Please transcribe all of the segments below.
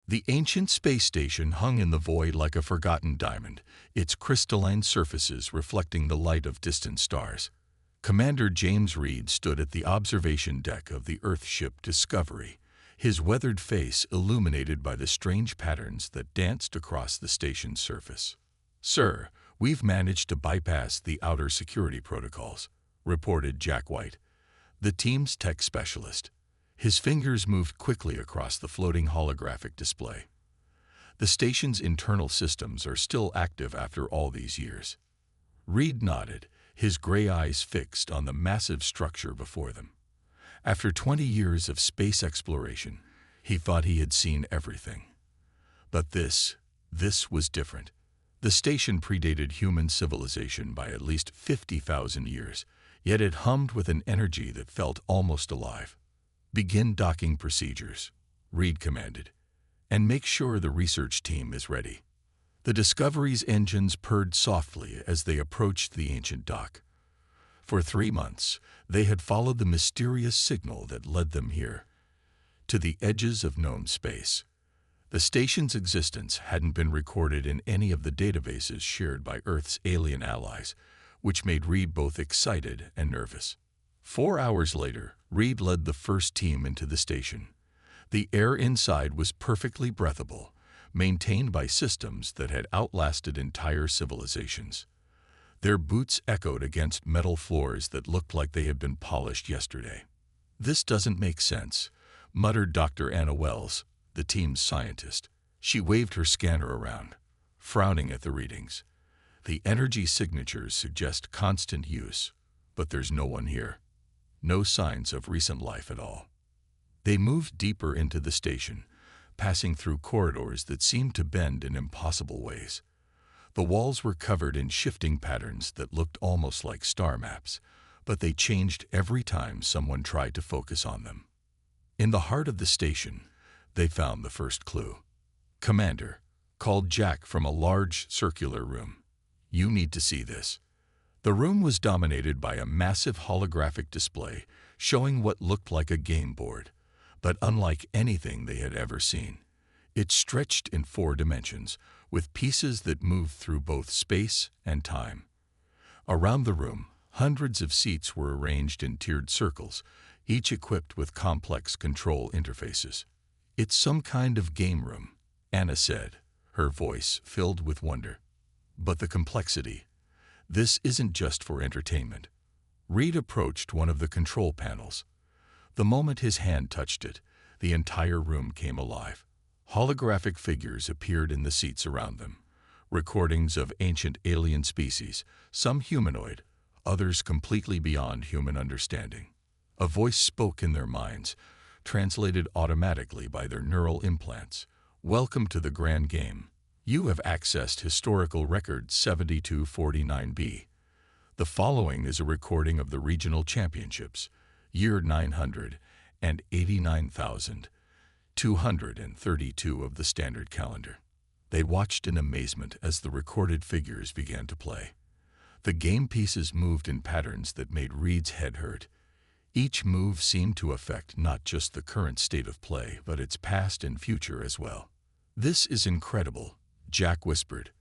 The ancient space station hung in the void like a forgotten diamond, its crystalline surfaces reflecting the light of distant stars. Commander James Reed stood at the observation deck of the Earth ship Discovery, his weathered face illuminated by the strange patterns that danced across the station's surface. "Sir, we've managed to bypass the outer security protocols," reported Jack White, the team's tech specialist. His fingers moved quickly across the floating holographic display. "The station's internal systems are still active after all these years." Reed nodded, his gray eyes fixed on the massive structure before them. After 20 years of space exploration, he thought he had seen everything. But this was different. The station predated human civilization by at least 50,000 years, yet it hummed with an energy that felt almost alive. "Begin docking procedures," Reed commanded, "and make sure the research team is ready." The Discovery's engines purred softly as they approached the ancient dock. For 3 months, they had followed the mysterious signal that led them here, to the edges of known space. The station's existence hadn't been recorded in any of the databases shared by Earth's alien allies, which made Reed both excited and nervous. 4 hours later, Reed led the first team into the station. The air inside was perfectly breathable, maintained by systems that had outlasted entire civilizations. Their boots echoed against metal floors that looked like they had been polished yesterday. "This doesn't make sense," muttered Dr. Anna Wells, the team's scientist. She waved her scanner around, frowning at the readings. "The energy signatures suggest constant use, but there's no one here. No signs of recent life at all." They moved deeper into the station, passing through corridors that seemed to bend in impossible ways. The walls were covered in shifting patterns that looked almost like star maps, but they changed every time someone tried to focus on them. In the heart of the station, they found the first clue. "Commander," called Jack from a large circular room, "you need to see this." The room was dominated by a massive holographic display showing what looked like a game board, but unlike anything they had ever seen. It stretched in 4 dimensions, with pieces that moved through both space and time. Around the room, hundreds of seats were arranged in tiered circles, each equipped with complex control interfaces. "It's some kind of game room," Anna said, her voice filled with wonder. "But the complexity. This isn't just for entertainment." Reed approached one of the control panels. The moment his hand touched it, the entire room came alive. Holographic figures appeared in the seats around them, recordings of ancient alien species, some humanoid, others completely beyond human understanding. A voice spoke in their minds, translated automatically by their neural implants. "Welcome to the grand game. You have accessed historical record 7249B. The following is a recording of the regional championships, year 989,232 of the standard calendar." They watched in amazement as the recorded figures began to play. The game pieces moved in patterns that made Reed's head hurt. Each move seemed to affect not just the current state of play, but its past and future as well. "This is incredible," Jack whispered.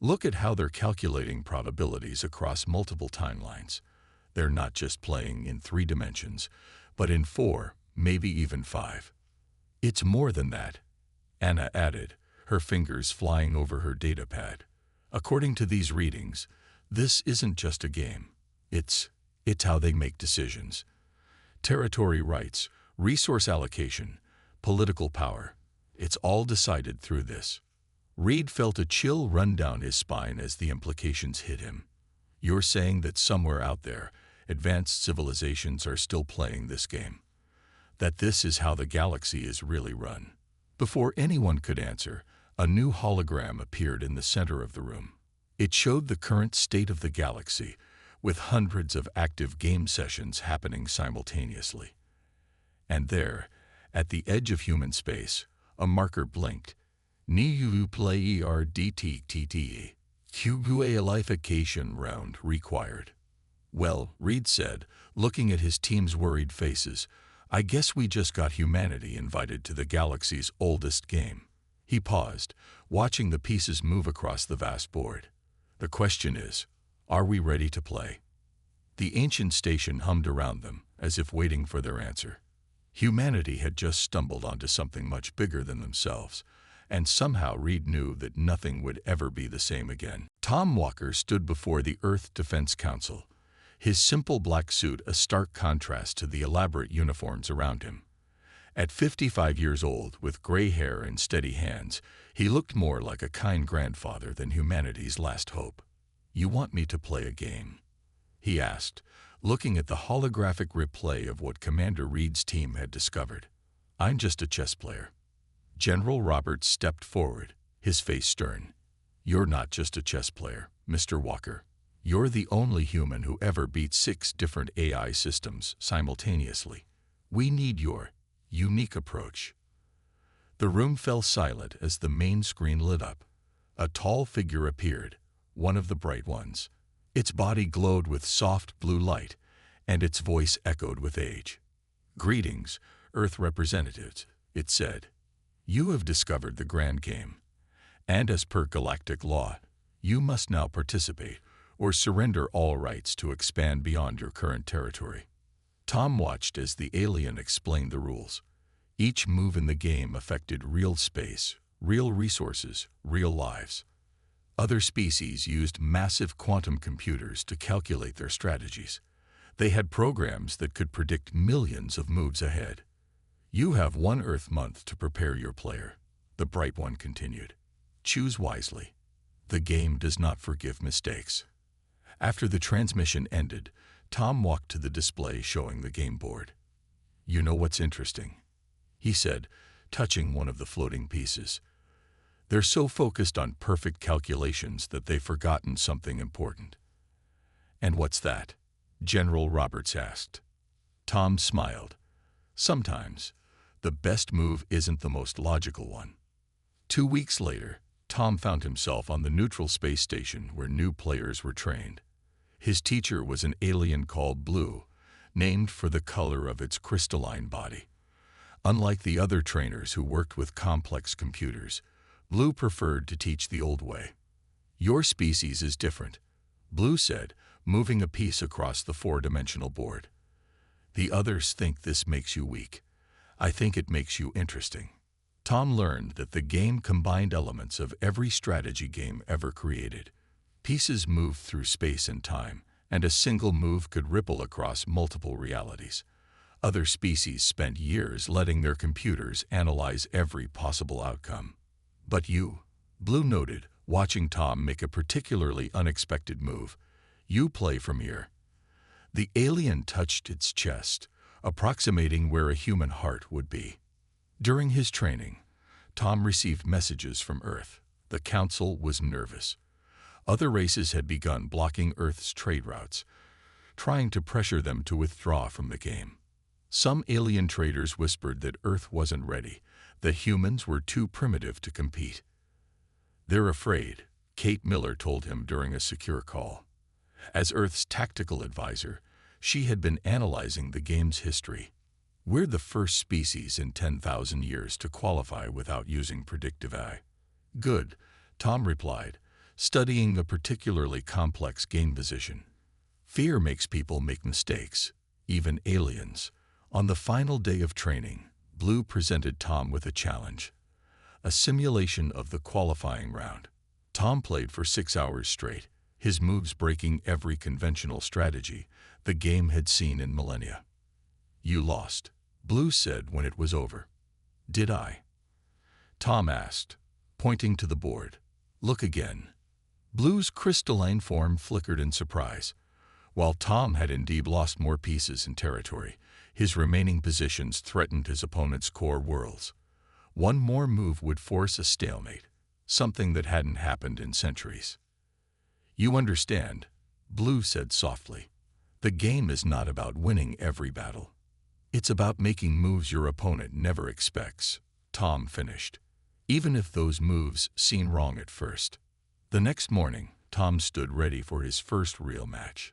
"Look at how they're calculating probabilities across multiple timelines. They're not just playing in 3 dimensions, but in 4, maybe even 5. "It's more than that," Anna added, her fingers flying over her data pad. "According to these readings, this isn't just a game. It's how they make decisions. Territory rights, resource allocation, political power. It's all decided through this." Reed felt a chill run down his spine as the implications hit him. "You're saying that somewhere out there, advanced civilizations are still playing this game? That this is how the galaxy is really run?" Before anyone could answer, a new hologram appeared in the center of the room. It showed the current state of the galaxy, with hundreds of active game sessions happening simultaneously. And there, at the edge of human space, a marker blinked. "New play RDTTTE. QA round required." "Well," Reed said, looking at his team's worried faces, "I guess we just got humanity invited to the galaxy's oldest game." He paused, watching the pieces move across the vast board. The question is, are we ready to play? The ancient station hummed around them, as if waiting for their answer. Humanity had just stumbled onto something much bigger than themselves, and somehow Reed knew that nothing would ever be the same again. Tom Walker stood before the Earth Defense Council, his simple black suit a stark contrast to the elaborate uniforms around him. At 55 years old, with gray hair and steady hands, he looked more like a kind grandfather than humanity's last hope. "You want me to play a game?" he asked, looking at the holographic replay of what Commander Reed's team had discovered. "I'm just a chess player." General Roberts stepped forward, his face stern. "You're not just a chess player, Mr. Walker. You're the only human who ever beat 6 different AI systems simultaneously. We need your unique approach." The room fell silent as the main screen lit up. A tall figure appeared, one of the bright ones. Its body glowed with soft blue light, and its voice echoed with age. "Greetings, Earth representatives," it said. "You have discovered the grand game, and as per galactic law, you must now participate or surrender all rights to expand beyond your current territory." Tom watched as the alien explained the rules. Each move in the game affected real space, real resources, real lives. Other species used massive quantum computers to calculate their strategies. They had programs that could predict millions of moves ahead. "You have 1 Earth month to prepare your player," the bright one continued. "Choose wisely. The game does not forgive mistakes." After the transmission ended, Tom walked to the display showing the game board. "You know what's interesting?" he said, touching one of the floating pieces. "They're so focused on perfect calculations that they've forgotten something important." "And what's that?" General Roberts asked. Tom smiled. "Sometimes, the best move isn't the most logical one." 2 weeks later, Tom found himself on the neutral space station where new players were trained. His teacher was an alien called Blue, named for the color of its crystalline body. Unlike the other trainers who worked with complex computers, Blue preferred to teach the old way. "Your species is different," Blue said, moving a piece across the 4-dimensional board. "The others think this makes you weak. I think it makes you interesting." Tom learned that the game combined elements of every strategy game ever created. Pieces moved through space and time, and a single move could ripple across multiple realities. Other species spent years letting their computers analyze every possible outcome. "But you," Blue noted, watching Tom make a particularly unexpected move, "you play from here." The alien touched its chest, approximating where a human heart would be. During his training, Tom received messages from Earth. The Council was nervous. Other races had begun blocking Earth's trade routes, trying to pressure them to withdraw from the game. Some alien traders whispered that Earth wasn't ready, that humans were too primitive to compete. "They're afraid," Kate Miller told him during a secure call. As Earth's tactical advisor, she had been analyzing the game's history. "We're the first species in 10,000 years to qualify without using predictive AI." "Good," Tom replied, studying the particularly complex game position. "Fear makes people make mistakes, even aliens." On the final day of training, Blue presented Tom with a challenge, a simulation of the qualifying round. Tom played for 6 hours straight, his moves breaking every conventional strategy the game had seen in millennia. "You lost," Blue said when it was over. "Did I?" Tom asked, pointing to the board. "Look again." Blue's crystalline form flickered in surprise. While Tom had indeed lost more pieces and territory, his remaining positions threatened his opponent's core worlds. One more move would force a stalemate, something that hadn't happened in centuries. "You understand," Blue said softly. "The game is not about winning every battle. It's about making moves your opponent never expects," Tom finished, "even if those moves seem wrong at first." The next morning, Tom stood ready for his first real match.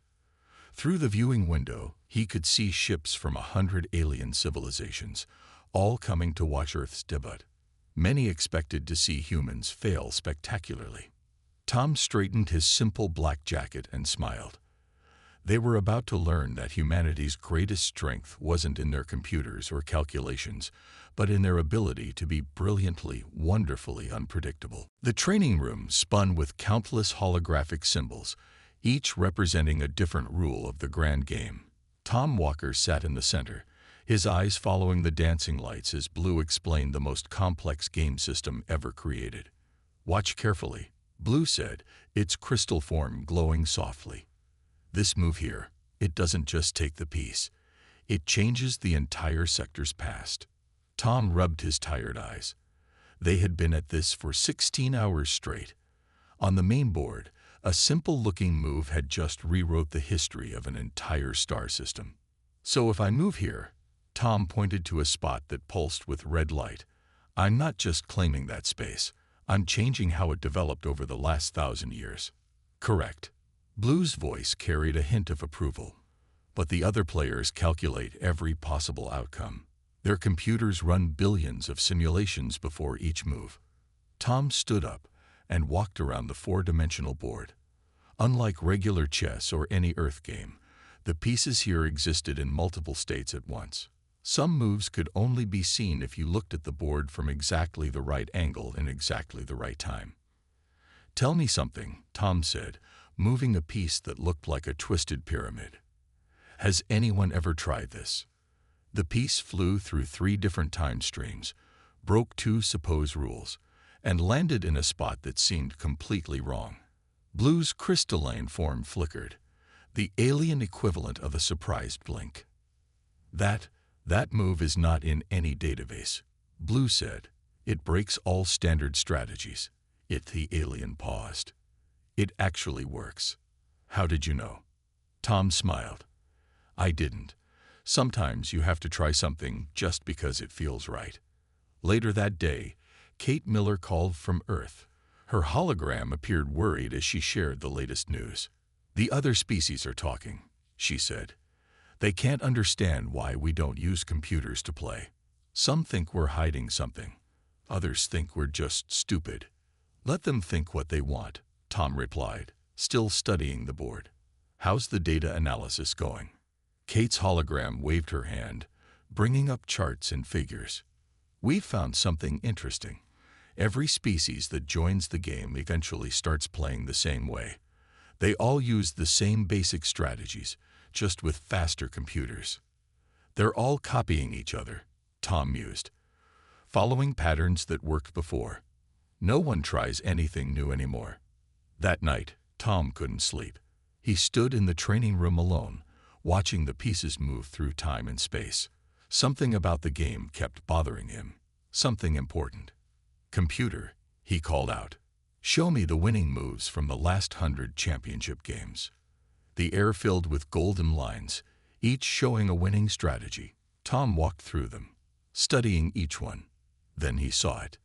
Through the viewing window, he could see ships from 100 alien civilizations, all coming to watch Earth's debut. Many expected to see humans fail spectacularly. Tom straightened his simple black jacket and smiled. They were about to learn that humanity's greatest strength wasn't in their computers or calculations, but in their ability to be brilliantly, wonderfully unpredictable. The training room spun with countless holographic symbols, each representing a different rule of the grand game. Tom Walker sat in the center, his eyes following the dancing lights as Blue explained the most complex game system ever created. "Watch carefully," Blue said, its crystal form glowing softly. "This move here, it doesn't just take the piece. It changes the entire sector's past." Tom rubbed his tired eyes. They had been at this for 16 hours straight. On the main board, a simple-looking move had just rewrote the history of an entire star system. "So if I move here," Tom pointed to a spot that pulsed with red light, "I'm not just claiming that space. I'm changing how it developed over the last 1,000 years." "Correct." Blue's voice carried a hint of approval. "But the other players calculate every possible outcome. Their computers run billions of simulations before each move." Tom stood up and walked around the four-dimensional board. Unlike regular chess or any Earth game, the pieces here existed in multiple states at once. Some moves could only be seen if you looked at the board from exactly the right angle in exactly the right time. "Tell me something," Tom said, moving a piece that looked like a twisted pyramid. "Has anyone ever tried this?" The piece flew through 3 different time streams, broke 2 supposed rules, and landed in a spot that seemed completely wrong. Blue's crystalline form flickered, the alien equivalent of a surprised blink. That move is not in any database," Blue said. "It breaks all standard strategies." The alien paused. "It actually works." "How did you know?" Tom smiled. "I didn't. Sometimes you have to try something just because it feels right." Later that day, Kate Miller called from Earth. Her hologram appeared worried as she shared the latest news. "The other species are talking," she said. "They can't understand why we don't use computers to play. Some think we're hiding something. Others think we're just stupid." "Let them think what they want," Tom replied, still studying the board. "How's the data analysis going?" Kate's hologram waved her hand, bringing up charts and figures. "We've found something interesting. Every species that joins the game eventually starts playing the same way. They all use the same basic strategies, just with faster computers. They're all copying each other," Tom mused, "following patterns that worked before. No one tries anything new anymore." That night, Tom couldn't sleep. He stood in the training room alone, watching the pieces move through time and space. Something about the game kept bothering him. Something important. "Computer," he called out, "show me the winning moves from the last 100 championship games." The air filled with golden lines, each showing a winning strategy. Tom walked through them, studying each one. Then he saw it.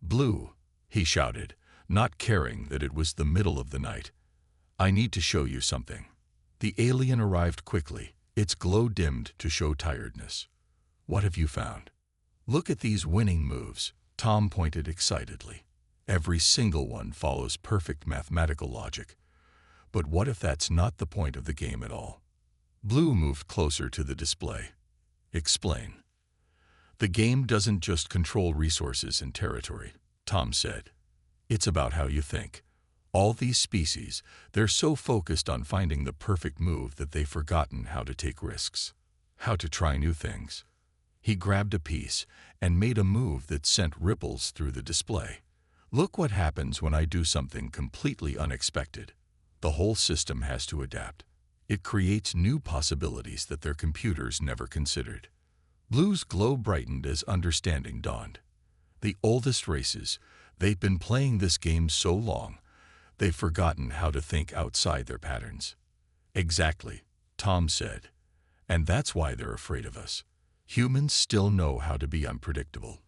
"Blue," he shouted, not caring that it was the middle of the night. "I need to show you something." The alien arrived quickly, its glow dimmed to show tiredness. "What have you found?" "Look at these winning moves," Tom pointed excitedly. "Every single one follows perfect mathematical logic. But what if that's not the point of the game at all?" Blue moved closer to the display. "Explain." "The game doesn't just control resources and territory," Tom said. "It's about how you think. All these species, they're so focused on finding the perfect move that they've forgotten how to take risks, how to try new things." He grabbed a piece and made a move that sent ripples through the display. "Look what happens when I do something completely unexpected." The whole system has to adapt. It creates new possibilities that their computers never considered. Blue's glow brightened as understanding dawned. The oldest races, they've been playing this game so long, they've forgotten how to think outside their patterns. "Exactly," Tom said. "And that's why they're afraid of us. Humans still know how to be unpredictable.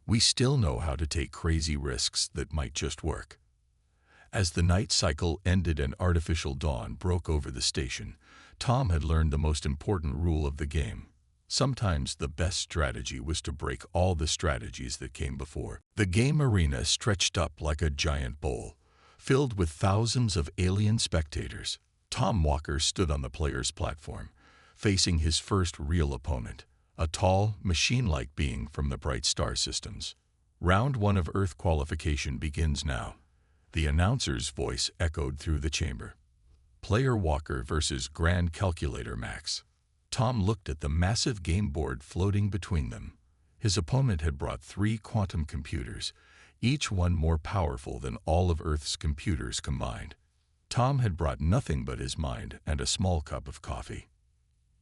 We still know how to take crazy risks that might just work." As the night cycle ended and artificial dawn broke over the station, Tom had learned the most important rule of the game. Sometimes the best strategy was to break all the strategies that came before. The game arena stretched up like a giant bowl, filled with thousands of alien spectators. Tom Walker stood on the player's platform, facing his first real opponent, a tall, machine-like being from the bright star systems. Round 1 of Earth qualification begins now. The announcer's voice echoed through the chamber. Player Walker versus Grand Calculator Max. Tom looked at the massive game board floating between them. His opponent had brought 3 quantum computers, each one more powerful than all of Earth's computers combined. Tom had brought nothing but his mind and a small cup of coffee.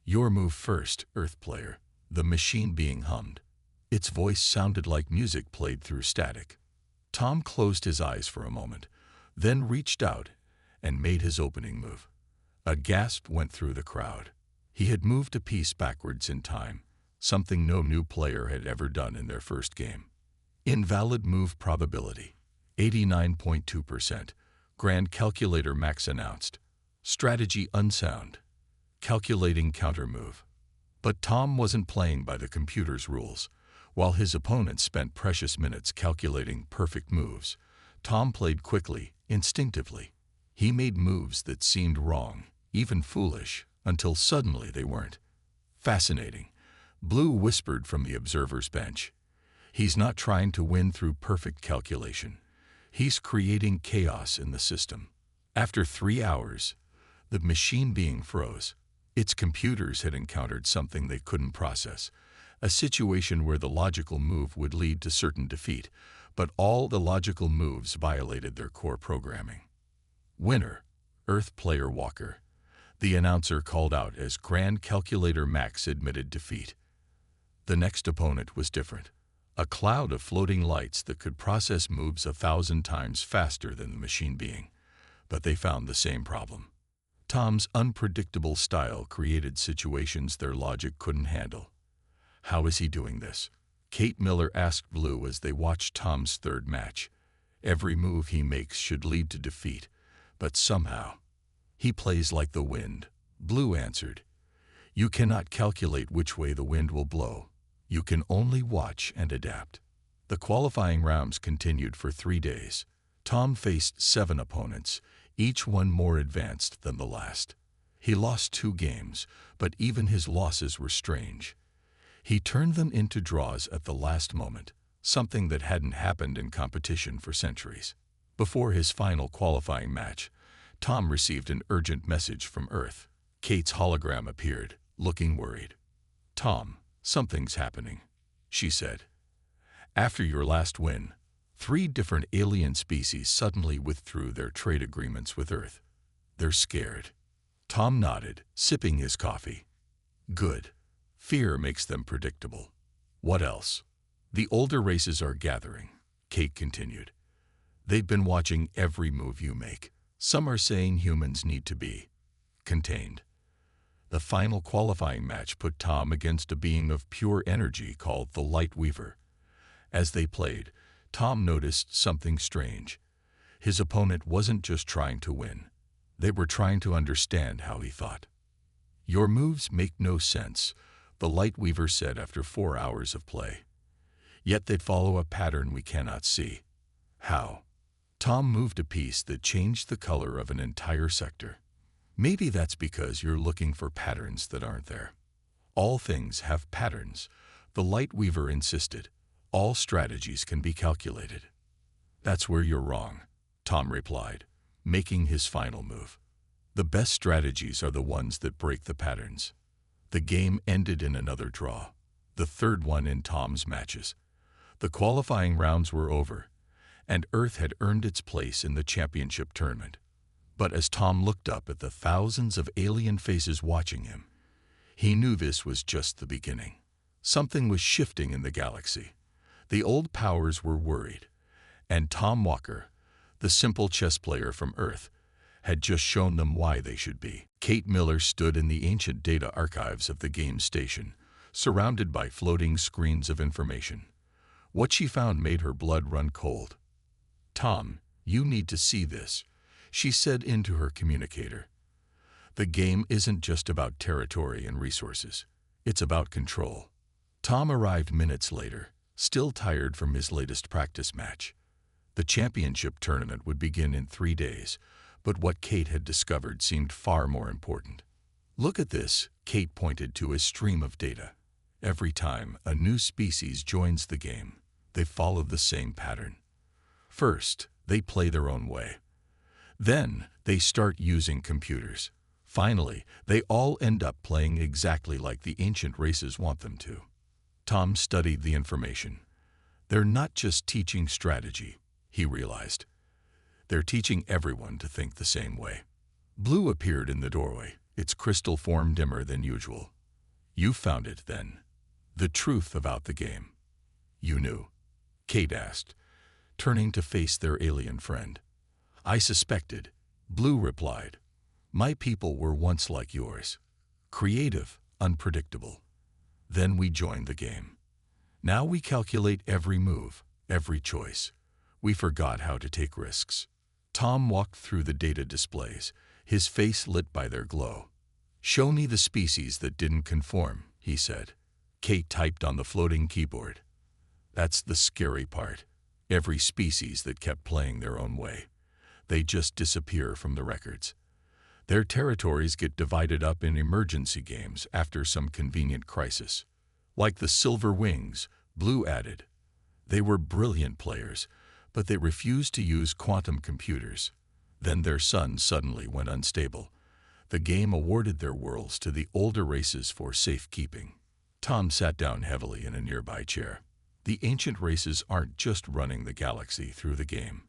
"Your move first, Earth player," the machine being hummed. Its voice sounded like music played through static. Tom closed his eyes for a moment, then reached out and made his opening move. A gasp went through the crowd. He had moved a piece backwards in time, something no new player had ever done in their first game. Invalid move probability, 89.2%. Grand Calculator Max announced. Strategy unsound. Calculating counter move. But Tom wasn't playing by the computer's rules. While his opponent spent precious minutes calculating perfect moves, Tom played quickly, instinctively. He made moves that seemed wrong, even foolish, until suddenly they weren't. "Fascinating," Blue whispered from the observer's bench. "He's not trying to win through perfect calculation. He's creating chaos in the system." After 3 hours, the machine being froze. Its computers had encountered something they couldn't process, a situation where the logical move would lead to certain defeat, but all the logical moves violated their core programming. "Winner, Earth player Walker," the announcer called out as Grand Calculator Max admitted defeat. The next opponent was different. A cloud of floating lights that could process moves 1,000 times faster than the machine being. But they found the same problem. Tom's unpredictable style created situations their logic couldn't handle. "How is he doing this?" Kate Miller asked Blue as they watched Tom's third match. "Every move he makes should lead to defeat, but somehow he plays like the wind," Blue answered. "You cannot calculate which way the wind will blow. You can only watch and adapt." The qualifying rounds continued for 3 days. Tom faced 7 opponents, each one more advanced than the last. He lost 2 games, but even his losses were strange. He turned them into draws at the last moment, something that hadn't happened in competition for centuries. Before his final qualifying match, Tom received an urgent message from Earth. Kate's hologram appeared, looking worried. "Tom, something's happening," she said. "After your last win, 3 different alien species suddenly withdrew their trade agreements with Earth. They're scared." Tom nodded, sipping his coffee. "Good. Fear makes them predictable. What else?" "The older races are gathering," Kate continued. "They've been watching every move you make. Some are saying humans need to be contained." The final qualifying match put Tom against a being of pure energy called the Light Weaver. As they played, Tom noticed something strange. His opponent wasn't just trying to win. They were trying to understand how he thought. "Your moves make no sense," the Light Weaver said after 4 hours of play. "Yet they'd follow a pattern we cannot see." "How?" Tom moved a piece that changed the color of an entire sector. "Maybe that's because you're looking for patterns that aren't there." "All things have patterns," the Light Weaver insisted. "All strategies can be calculated." "That's where you're wrong," Tom replied, making his final move. "The best strategies are the ones that break the patterns." The game ended in another draw, the third one in Tom's matches. The qualifying rounds were over, and Earth had earned its place in the championship tournament. But as Tom looked up at the thousands of alien faces watching him, he knew this was just the beginning. Something was shifting in the galaxy. The old powers were worried, and Tom Walker, the simple chess player from Earth, had just shown them why they should be. Kate Miller stood in the ancient data archives of the game station, surrounded by floating screens of information. What she found made her blood run cold. "Tom, you need to see this," she said into her communicator. "The game isn't just about territory and resources. It's about control. Tom arrived minutes later, still tired from his latest practice match. The championship tournament would begin in 3 days, but what Kate had discovered seemed far more important. Look at this, Kate pointed to a stream of data. Every time a new species joins the game, they follow the same pattern. First, they play their own way. Then, they start using computers. Finally, they all end up playing exactly like the ancient races want them to. Tom studied the information. They're not just teaching strategy, he realized. They're teaching everyone to think the same way. Blue appeared in the doorway, its crystal form dimmer than usual. You found it, then. The truth about the game. You knew? Kate asked, turning to face their alien friend. I suspected, Blue replied. My people were once like yours. Creative, unpredictable. Then we joined the game. Now we calculate every move, every choice. We forgot how to take risks. Tom walked through the data displays, his face lit by their glow. Show me the species that didn't conform, he said. Kate typed on the floating keyboard. That's the scary part. Every species that kept playing their own way. They just disappear from the records. Their territories get divided up in emergency games after some convenient crisis. Like the Silver Wings, Blue added. They were brilliant players, but they refused to use quantum computers. Then their sun suddenly went unstable. The game awarded their worlds to the older races for safekeeping. Tom sat down heavily in a nearby chair. The ancient races aren't just running the galaxy through the game.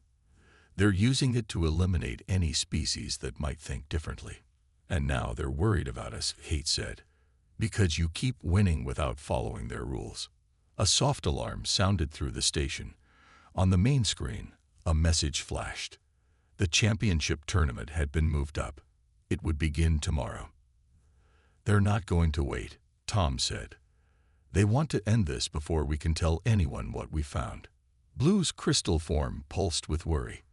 They're using it to eliminate any species that might think differently. And now they're worried about us, Kate said, because you keep winning without following their rules. A soft alarm sounded through the station. On the main screen, a message flashed. The championship tournament had been moved up. It would begin tomorrow. They're not going to wait, Tom said. They want to end this before we can tell anyone what we found. Blue's crystal form pulsed with worry.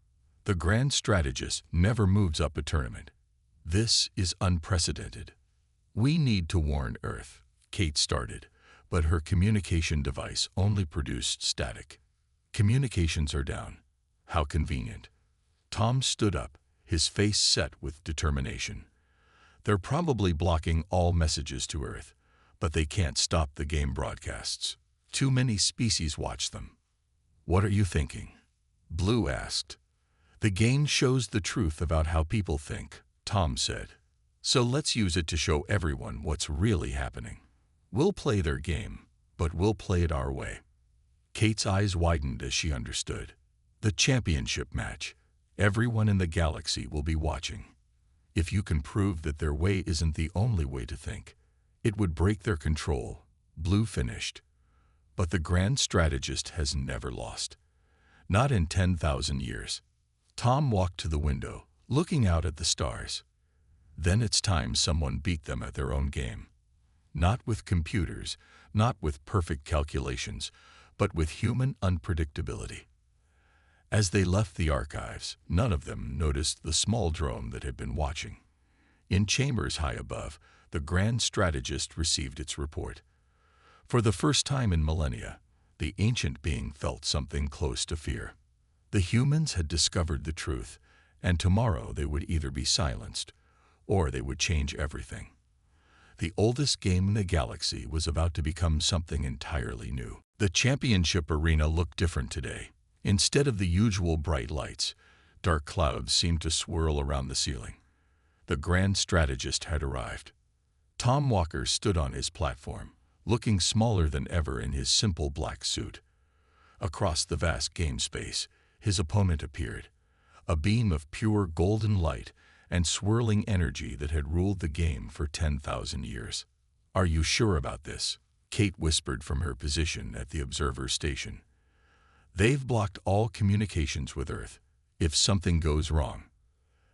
The grand strategist never moves up a tournament. This is unprecedented. We need to warn Earth, Kate started, but her communication device only produced static. Communications are down. How convenient. Tom stood up, his face set with determination. They're probably blocking all messages to Earth, but they can't stop the game broadcasts. Too many species watch them. What are you thinking? Blue asked. The game shows the truth about how people think, Tom said. So let's use it to show everyone what's really happening. We'll play their game, but we'll play it our way. Kate's eyes widened as she understood. The championship match. Everyone in the galaxy will be watching. If you can prove that their way isn't the only way to think, it would break their control, Blue finished. But the grand strategist has never lost. Not in 10,000 years. Tom walked to the window, looking out at the stars. Then it's time someone beat them at their own game. Not with computers, not with perfect calculations, but with human unpredictability. As they left the archives, none of them noticed the small drone that had been watching. In chambers high above, the grand strategist received its report. For the first time in millennia, the ancient being felt something close to fear. The humans had discovered the truth, and tomorrow they would either be silenced, or they would change everything. The oldest game in the galaxy was about to become something entirely new. The championship arena looked different today. Instead of the usual bright lights, dark clouds seemed to swirl around the ceiling. The grand strategist had arrived. Tom Walker stood on his platform, looking smaller than ever in his simple black suit. Across the vast game space, his opponent appeared, a beam of pure golden light and swirling energy that had ruled the game for 10,000 years. Are you sure about this? Kate whispered from her position at the observer station. They've blocked all communications with Earth. If something goes wrong,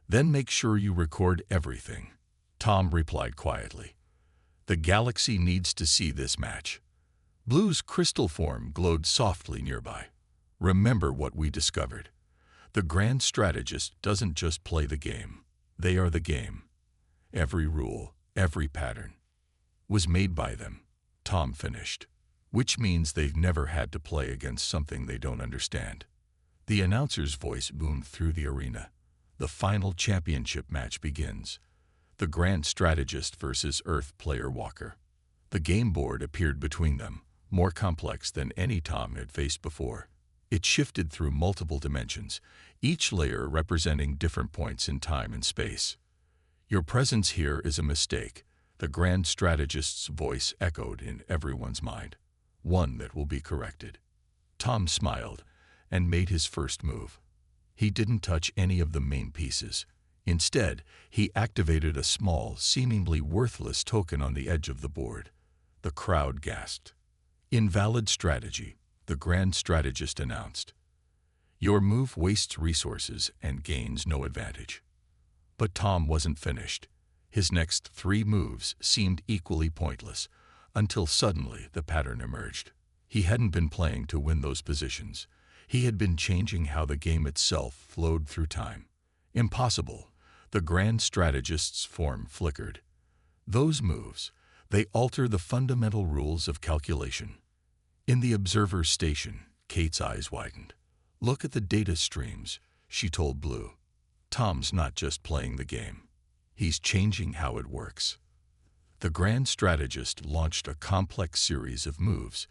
then make sure you record everything. Tom replied quietly. The galaxy needs to see this match. Blue's crystal form glowed softly nearby. Remember what we discovered. The grand strategist doesn't just play the game. They are the game. Every rule, every pattern. was made by them, Tom finished. Which means they've never had to play against something they don't understand. The announcer's voice boomed through the arena. The final championship match begins. The Grand Strategist versus Earth Player Walker. The game board appeared between them, more complex than any Tom had faced before. It shifted through multiple dimensions, each layer representing different points in time and space. Your presence here is a mistake, the Grand Strategist's voice echoed in everyone's mind. One that will be corrected. Tom smiled and made his first move. He didn't touch any of the main pieces. Instead, he activated a small, seemingly worthless token on the edge of the board. The crowd gasped. Invalid strategy, the Grand Strategist announced. Your move wastes resources and gains no advantage. But Tom wasn't finished. His next 3 moves seemed equally pointless, until suddenly the pattern emerged. He hadn't been playing to win those positions. He had been changing how the game itself flowed through time. Impossible. The Grand Strategist's form flickered. Those moves, they alter the fundamental rules of calculation. In the observer's station, Kate's eyes widened. Look at the data streams, she told Blue. Tom's not just playing the game. He's changing how it works. The Grand Strategist launched a complex series of moves,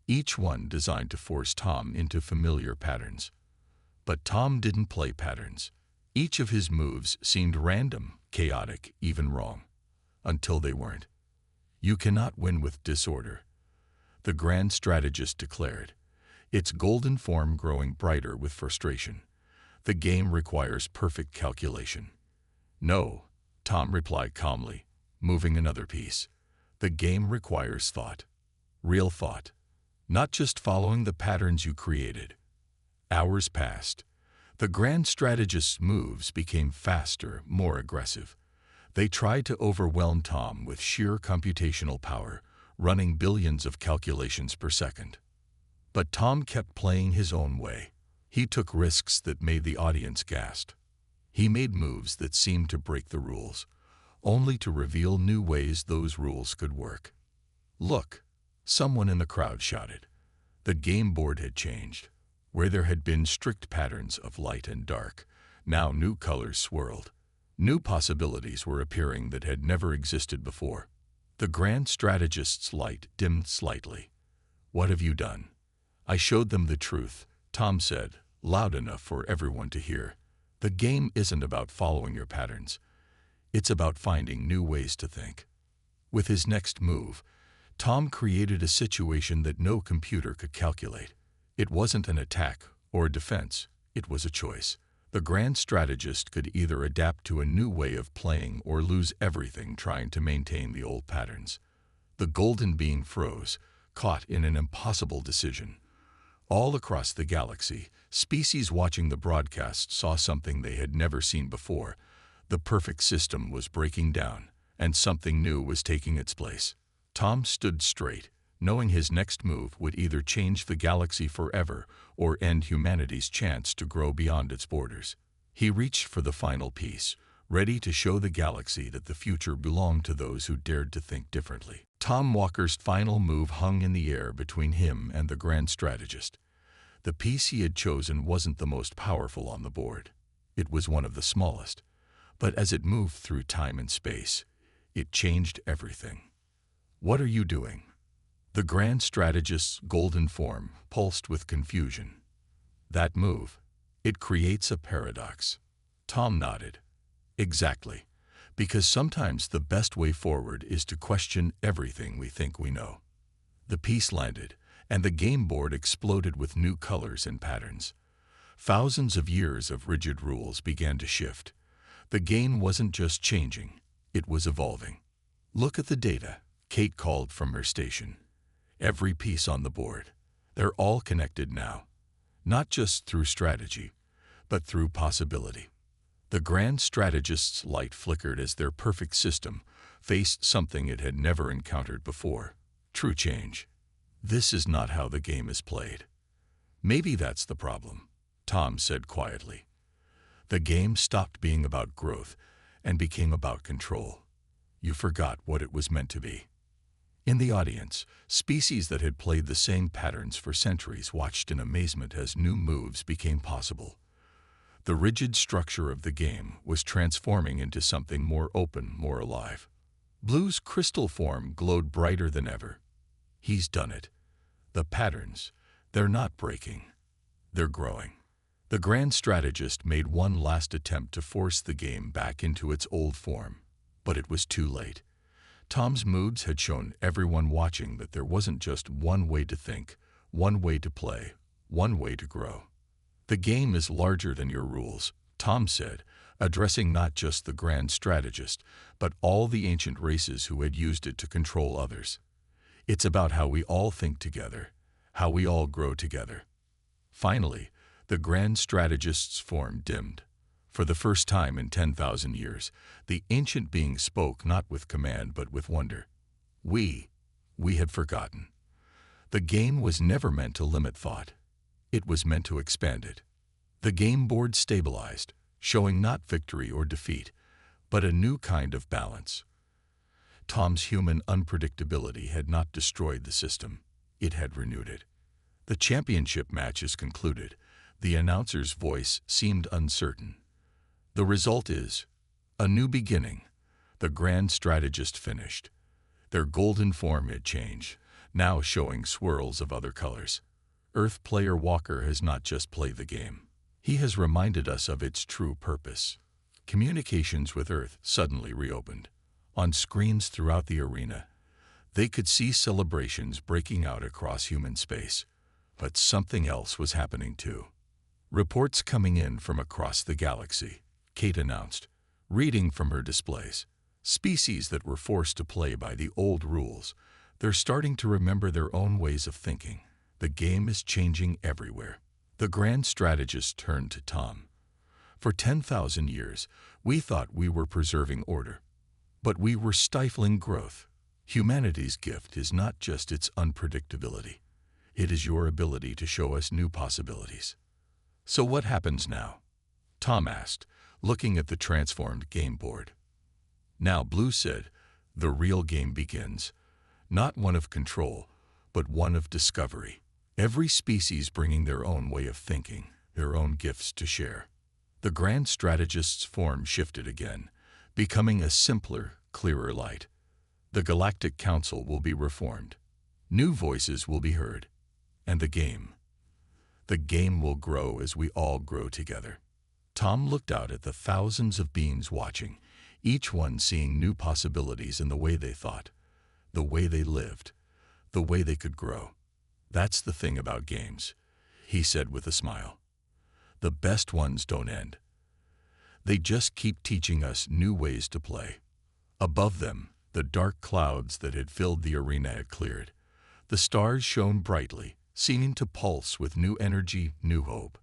each one designed to force Tom into familiar patterns. But Tom didn't play patterns. Each of his moves seemed random, chaotic, even wrong. Until they weren't. You cannot win with disorder, the Grand Strategist declared, its golden form growing brighter with frustration. The game requires perfect calculation. No, Tom replied calmly, moving another piece. The game requires thought. Real thought. Not just following the patterns you created. Hours passed. The Grand Strategist's moves became faster, more aggressive. They tried to overwhelm Tom with sheer computational power, running billions of calculations per second. But Tom kept playing his own way. He took risks that made the audience gasp. He made moves that seemed to break the rules, only to reveal new ways those rules could work. Look, someone in the crowd shouted. The game board had changed. Where there had been strict patterns of light and dark, now new colors swirled. New possibilities were appearing that had never existed before. The Grand Strategist's light dimmed slightly. What have you done? I showed them the truth, Tom said, loud enough for everyone to hear. The game isn't about following your patterns. It's about finding new ways to think. With his next move, Tom created a situation that no computer could calculate. It wasn't an attack or a defense, it was a choice. The Grand Strategist could either adapt to a new way of playing or lose everything trying to maintain the old patterns. The golden being froze, caught in an impossible decision. All across the galaxy, species watching the broadcast saw something they had never seen before. The perfect system was breaking down, and something new was taking its place. Tom stood straight, knowing his next move would either change the galaxy forever or end humanity's chance to grow beyond its borders. He reached for the final piece, ready to show the galaxy that the future belonged to those who dared to think differently. Tom Walker's final move hung in the air between him and the Grand Strategist. The piece he had chosen wasn't the most powerful on the board. It was one of the smallest. But as it moved through time and space, it changed everything. What are you doing? The Grand Strategist's golden form pulsed with confusion. That move, it creates a paradox. Tom nodded. Exactly. Because sometimes the best way forward is to question everything we think we know. The piece landed, and the game board exploded with new colors and patterns. Thousands of years of rigid rules began to shift. The game wasn't just changing, it was evolving. Look at the data, Kate called from her station. Every piece on the board. They're all connected now. Not just through strategy, but through possibility. The Grand Strategist's light flickered as their perfect system faced something it had never encountered before. True change. This is not how the game is played. Maybe that's the problem, Tom said quietly. The game stopped being about growth and became about control. You forgot what it was meant to be. In the audience, species that had played the same patterns for centuries watched in amazement as new moves became possible. The rigid structure of the game was transforming into something more open, more alive. Blue's crystal form glowed brighter than ever. He's done it. The patterns, they're not breaking. They're growing. The grand strategist made one last attempt to force the game back into its old form, but it was too late. Tom's moves had shown everyone watching that there wasn't just one way to think, one way to play, one way to grow. The game is larger than your rules, Tom said, addressing not just the grand strategist, but all the ancient races who had used it to control others. It's about how we all think together, how we all grow together. Finally, the grand strategist's form dimmed. For the first time in 10,000 years, the ancient being spoke not with command but with wonder. We had forgotten. The game was never meant to limit thought. It was meant to expand it. The game board stabilized, showing not victory or defeat, but a new kind of balance. Tom's human unpredictability had not destroyed the system. It had renewed it. The championship match is concluded. The announcer's voice seemed uncertain. The result is a new beginning. The grand strategist finished. Their golden form had changed, now showing swirls of other colors. Earth player Walker has not just played the game. He has reminded us of its true purpose. Communications with Earth suddenly reopened. On screens throughout the arena, they could see celebrations breaking out across human space. But something else was happening too. Reports coming in from across the galaxy, Kate announced, reading from her displays. Species that were forced to play by the old rules, they're starting to remember their own ways of thinking. The game is changing everywhere. The grand strategist turned to Tom. For 10,000 years, we thought we were preserving order, but we were stifling growth. Humanity's gift is not just its unpredictability. It is your ability to show us new possibilities. So what happens now? Tom asked, looking at the transformed game board. Now, Blue said, the real game begins. Not one of control, but one of discovery. Every species bringing their own way of thinking, their own gifts to share. The grand strategist's form shifted again, becoming a simpler, clearer light. The Galactic Council will be reformed. New voices will be heard. And the game will grow as we all grow together. Tom looked out at the thousands of beings watching, each one seeing new possibilities in the way they thought, the way they lived, the way they could grow. That's the thing about games, he said with a smile. The best ones don't end. They just keep teaching us new ways to play. Above them, the dark clouds that had filled the arena had cleared. The stars shone brightly, seeming to pulse with new energy, new hope.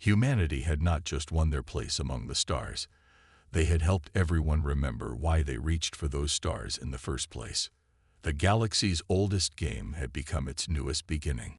Humanity had not just won their place among the stars. They had helped everyone remember why they reached for those stars in the first place. The galaxy's oldest game had become its newest beginning.